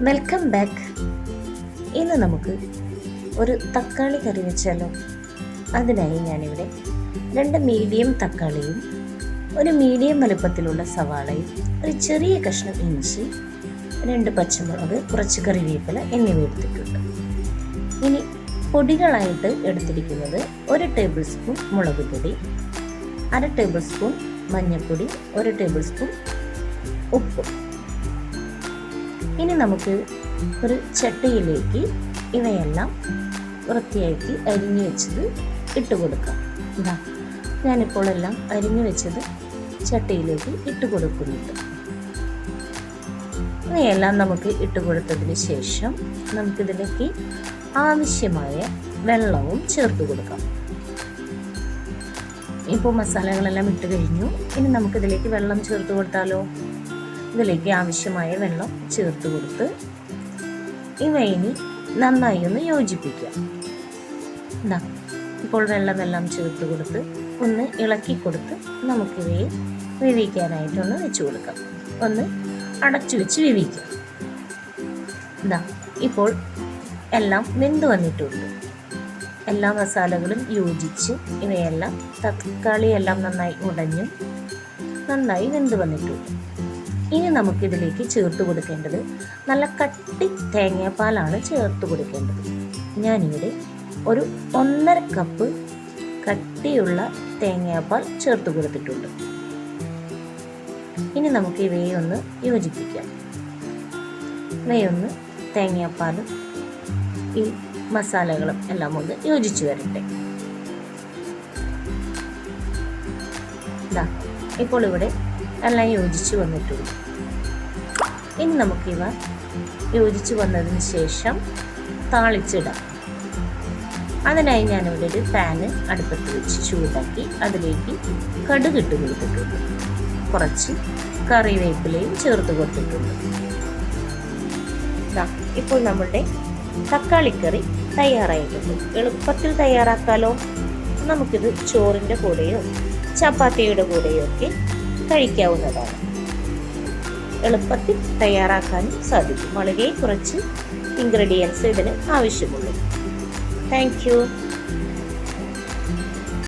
Welcome back. ഇന്ന് നമുക്ക് ഒരു തക്കാളി കറി വെച്ചാലോ? അതിനായി ഞാനിവിടെ 2 മീഡിയം തക്കാളിയും ഒരു മീഡിയം വലുപ്പത്തിലുള്ള സവാളയും ഒരു ചെറിയ കഷ്ണം ഇഞ്ചി 2 പച്ചമുളക് കുറച്ച് കറിവേപ്പില എന്നിവ എടുത്തിട്ടുണ്ട്. ഇനി പൊടികളായിട്ട് എടുത്തിരിക്കുന്നത് 1 ടേബിൾ സ്പൂൺ മുളക് പൊടി, 1/2 ടേബിൾ സ്പൂൺ മഞ്ഞൾപ്പൊടി, 1 ടേബിൾ സ്പൂൺ ഉപ്പ്. ഇനി നമുക്ക് ഒരു ചട്ടിയിലേക്ക് ഇവയെല്ലാം വൃത്തിയാക്കി അരിഞ്ഞു വെച്ചത് ഇട്ട് കൊടുക്കാം. ഞാനിപ്പോൾ എല്ലാം അരിഞ്ഞു വെച്ചത് ചട്ടിയിലേക്ക് ഇട്ട് കൊടുക്കുന്നുണ്ട്. ഇവയെല്ലാം നമുക്ക് ഇട്ട് കൊടുത്തതിന് ശേഷം നമുക്കിതിലേക്ക് ആവശ്യമായ വെള്ളവും ചേർത്ത് കൊടുക്കാം. ഇപ്പോൾ മസാലകളെല്ലാം ഇട്ട് കഴിഞ്ഞു. ഇനി നമുക്കിതിലേക്ക് വെള്ളം ചേർത്ത് കൊടുത്താലോ? ഇതിലേക്ക് ആവശ്യമായ വെള്ളം ചേർത്ത് കൊടുത്ത് ഇവയിനി നന്നായി ഒന്ന് യോജിപ്പിക്കാം. ഇപ്പോൾ വെള്ളമെല്ലാം ചേർത്ത് കൊടുത്ത് ഒന്ന് ഇളക്കി കൊടുത്ത് നമുക്കിവയെ വേവിക്കാനായിട്ടൊന്ന് വെച്ച് കൊടുക്കാം. ഒന്ന് അടച്ചു വെച്ച് വേവിക്കാം. ഇപ്പോൾ എല്ലാം വെന്ത് വന്നിട്ടുണ്ട്. എല്ലാ മസാലകളും യോജിച്ച് ഇവയെല്ലാം തക്കാളിയെല്ലാം നന്നായി ഉടഞ്ഞും നന്നായി വെന്ത് വന്നിട്ടുണ്ട്. ഇനി നമുക്കിതിലേക്ക് ചേർത്ത് കൊടുക്കേണ്ടത് നല്ല കട്ടി തേങ്ങാപ്പാലാണ് ചേർത്ത് കൊടുക്കേണ്ടത്. ഞാനിവിടെ ഒരു 1.5 കപ്പ് കട്ടിയുള്ള തേങ്ങാപ്പാൽ ചേർത്ത് കൊടുത്തിട്ടുണ്ട്. ഇനി നമുക്ക് ഇവയെ ഒന്ന് യോജിപ്പിക്കാം. ഇവയൊന്ന് തേങ്ങാപ്പാലും ഈ മസാലകളും എല്ലാം ഒന്ന് യോജിച്ച് വരട്ടെ. ഇപ്പോൾ ഇവിടെ എല്ലാം യോജിച്ച് വന്നിട്ടുണ്ട്. ഇനി നമുക്കിവ യോജിച്ച് വന്നതിന് ശേഷം താളിച്ചിടാം. അതിനായി ഞാനിവിടെ ഒരു പാന് അടുപ്പത്ത് വെച്ച് ചൂടാക്കി അതിലേക്ക് കടുക് ഇട്ട് കൊടുത്തിട്ടുണ്ട്. കുറച്ച് കറിവേപ്പിലയും ചേർത്ത് കൊടുത്തിട്ടുണ്ട്. ഇപ്പോൾ നമ്മളുടെ തക്കാളിക്കറി തയ്യാറായിട്ടുണ്ട്. എളുപ്പത്തിൽ തയ്യാറാക്കാലോ? നമുക്കിത് ചോറിൻ്റെ കൂടെയോ ചപ്പാത്തിയുടെ കൂടെയോ ഒക്കെ കഴിക്കാവുന്നതാണ്. എളുപ്പത്തിൽ തയ്യാറാക്കാനും സാധിക്കും. വളരെ കുറച്ച് ഇൻഗ്രീഡിയൻസ് ഇതിന് ആവശ്യമുള്ളൂ. Thank you.